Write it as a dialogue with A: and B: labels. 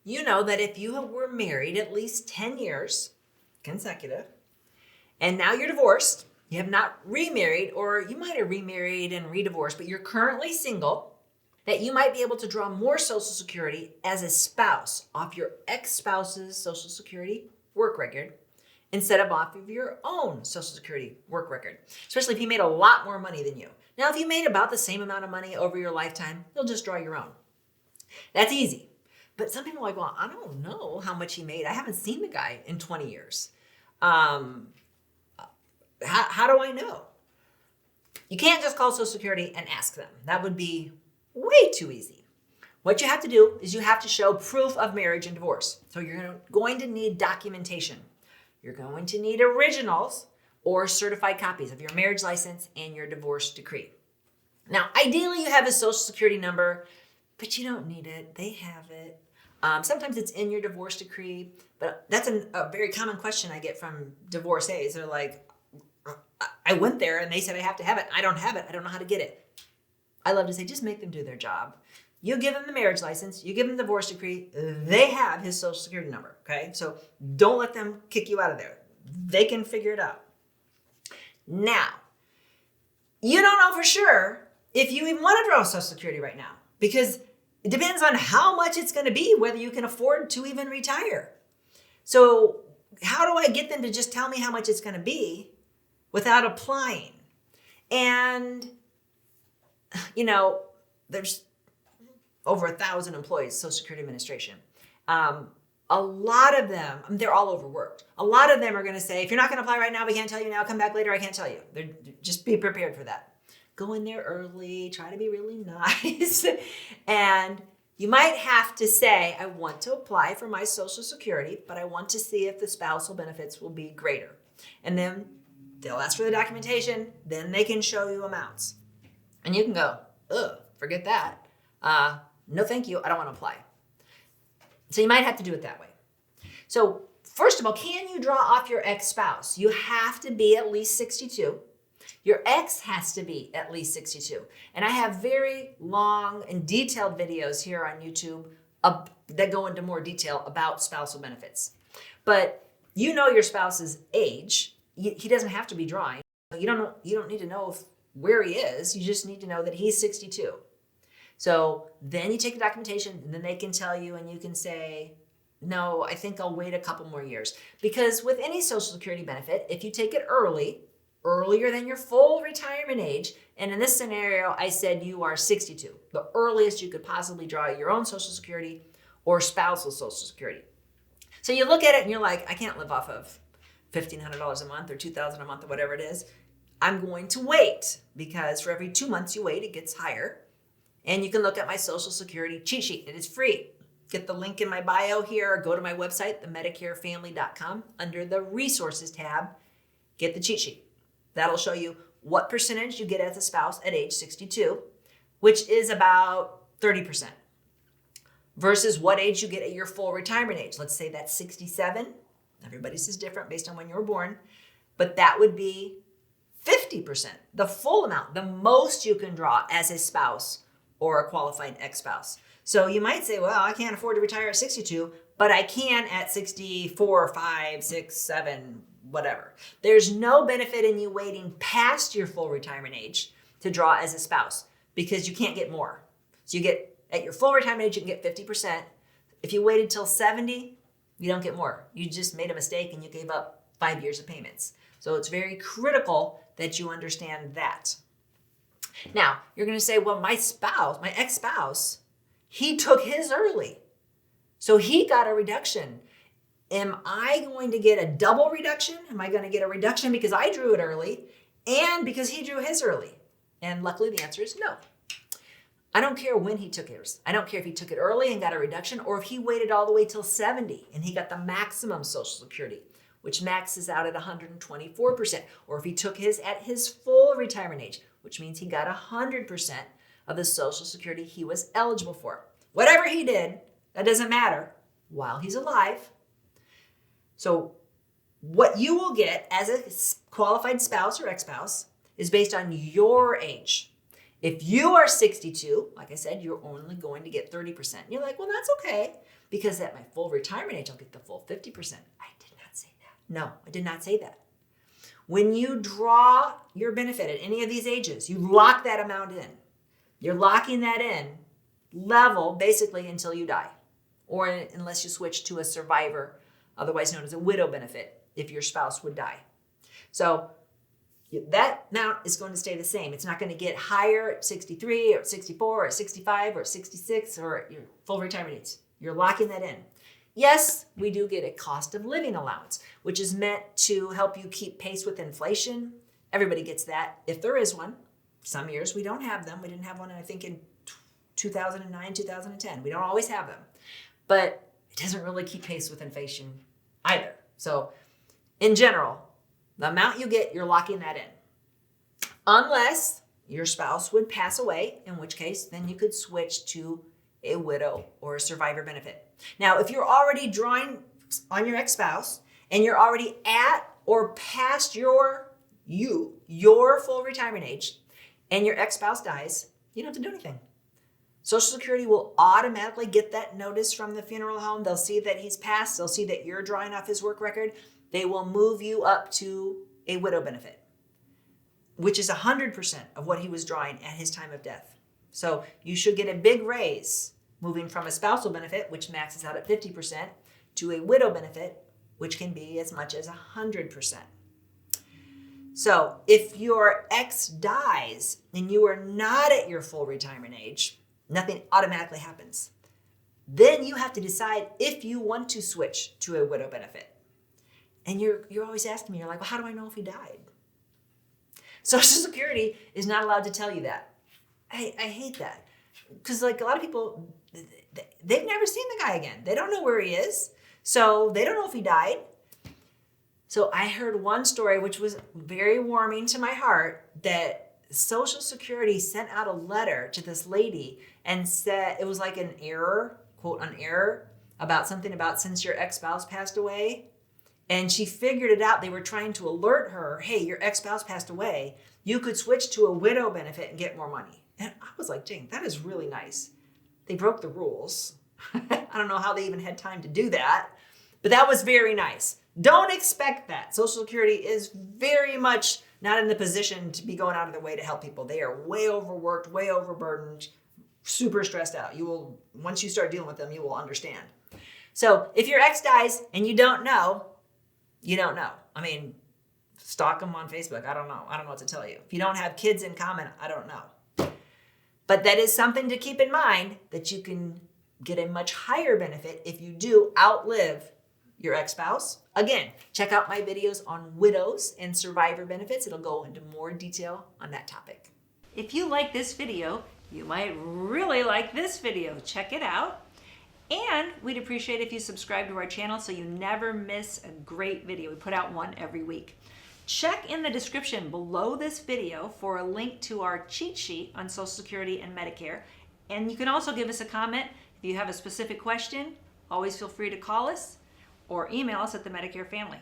A: you know that if you were married at least 10 years consecutive, and now you're divorced, you have not remarried, or you might have remarried and redivorced, but you're currently single, that you might be able to draw more Social Security as a spouse off your ex-spouse's Social Security work record instead of off of your own Social Security work record, especially if he made a lot more money than you. Now, if you made about the same amount of money over your lifetime, you'll just draw your own. That's easy. But some people are like, well, I don't know how much he made. I haven't seen the guy in 20 years. How do I know? You can't just call Social Security and ask them. That would be way too easy. What you have to do is you have to show proof of marriage and divorce. So you're going to need documentation. You're going to need originals or certified copies of your marriage license and your divorce decree. Now, ideally, you have a Social Security number, but you don't need it. They have it. Sometimes it's in your divorce decree, but that's a very common question I get from divorcees. They're like, I went there and they said I have to have it. I don't have it. I don't know how to get it. I love to say, just make them do their job. You give them the marriage license, you give them the divorce decree, they have his Social Security number, okay? So don't let them kick you out of there. They can figure it out. Now, you don't know for sure if you even want to draw Social Security right now, because it depends on how much it's going to be, whether you can afford to even retire. So how do I get them to just tell me how much it's going to be without applying? And, you know, there's over 1,000 employees, Social Security Administration. A lot of them, they're all overworked. A lot of them are going to say, if you're not going to apply right now, we can't tell you now, come back later, I can't tell you. Just be prepared for that. Go in there early, try to be really nice. And you might have to say, I want to apply for my Social Security, but I want to see if the spousal benefits will be greater. And then they'll ask for the documentation, then they can show you amounts. And you can go, forget that. No, thank you. I don't want to apply. So you might have to do it that way. So first of all, can you draw off your ex-spouse? You have to be at least 62. Your ex has to be at least 62. And I have very long and detailed videos here on YouTube that go into more detail about spousal benefits. But you know your spouse's age. He doesn't have to be drawing. You don't need to know where he is. You just need to know that he's 62. So then you take the documentation, and then they can tell you, and you can say, no, I think I'll wait a couple more years. Because with any Social Security benefit, if you take it earlier than your full retirement age, and in this scenario, I said you are 62, the earliest you could possibly draw your own Social Security or spousal Social Security. So you look at it and you're like, I can't live off of $1,500 a month or $2,000 a month or whatever it is. I'm going to wait, because for every 2 months you wait, it gets higher. And you can look at my Social Security cheat sheet. It is free. Get the link in my bio here, or go to my website, themedicarefamily.com, under the resources tab, get the cheat sheet. That'll show you what percentage you get as a spouse at age 62, which is about 30%, versus what age you get at your full retirement age. Let's say that's 67. Everybody's is different based on when you were born, but that would be 50%, the full amount, the most you can draw as a spouse or a qualified ex-spouse. So you might say, well, I can't afford to retire at 62, but I can at 64, 5, 6, 7, whatever. There's no benefit in you waiting past your full retirement age to draw as a spouse, because you can't get more. So you get, at your full retirement age, you can get 50%. If you waited till 70, you don't get more. You just made a mistake and you gave up 5 years of payments. So it's very critical that you understand that. Now, you're going to say, well, my ex-spouse, he took his early. So he got a reduction. Am I going to get a double reduction? Am I going to get a reduction because I drew it early and because he drew his early? And luckily the answer is no. I don't care when he took his. I don't care if he took it early and got a reduction, or if he waited all the way till 70 and he got the maximum Social Security, which maxes out at 124%, or if he took his at his full retirement age, which means he got 100% of the Social Security he was eligible for. Whatever he did, that doesn't matter while he's alive. So what you will get as a qualified spouse or ex-spouse is based on your age. If you are 62, like I said, you're only going to get 30%. You're like, well, that's okay. because at my full retirement age, I'll get the full 50%. I did not say that. No, I did not say that. When you draw your benefit at any of these ages, you lock that amount in. You're locking that in level basically until you die, or unless you switch to a survivor, otherwise known as a widow benefit, if your spouse would die. So that amount is going to stay the same. It's not going to get higher at 63 or 64 or 65 or 66 or your full retirement age. You're locking that in. Yes, we do get a cost of living allowance, which is meant to help you keep pace with inflation. Everybody gets that, if there is one. Some years we don't have them. We didn't have one, I think, in 2009, 2010. We don't always have them. But it doesn't really keep pace with inflation either. So in general, the amount you get, you're locking that in. Unless your spouse would pass away, in which case then you could switch to a widow or a survivor benefit. Now, if you're already drawing on your ex-spouse and you're already at or past your full retirement age and your ex-spouse dies, you don't have to do anything. Social Security will automatically get that notice from the funeral home. They'll see that he's passed. They'll see that you're drawing off his work record. They will move you up to a widow benefit, which is 100% of what he was drawing at his time of death. So you should get a big raise moving from a spousal benefit, which maxes out at 50%, to a widow benefit, which can be as much as 100%. So if your ex dies and you are not at your full retirement age, nothing automatically happens. Then you have to decide if you want to switch to a widow benefit. And you're always asking me, you're like, well, how do I know if he died? Social Security is not allowed to tell you that. I hate that. Because like a lot of people, they've never seen the guy again. They don't know where he is. So they don't know if he died. So I heard one story, which was very warming to my heart, that Social Security sent out a letter to this lady and said it was like an error, quote, an error about something about since your ex-spouse passed away. And she figured it out. They were trying to alert her, hey, your ex-spouse passed away. You could switch to a widow benefit and get more money. And I was like, dang, that is really nice. They broke the rules. I don't know how they even had time to do that, but that was very nice. Don't expect that. Social Security is very much not in the position to be going out of their way to help people. They are way overworked, way overburdened, super stressed out. Once you start dealing with them, you will understand. So if your ex dies and you don't know, you don't know. I mean, stalk them on Facebook. I don't know. I don't know what to tell you. If you don't have kids in common, I don't know. But that is something to keep in mind, that you can get a much higher benefit if you do outlive your ex-spouse. Again, check out my videos on widows and survivor benefits. It'll go into more detail on that topic. If you like this video, you might really like this video. Check it out. And we'd appreciate if you subscribe to our channel so you never miss a great video. We put out one every week. Check in the description below this video for a link to our cheat sheet on Social Security and Medicare. And you can also give us a comment if you have a specific question. Always feel free to call us or email us at the Medicare Family.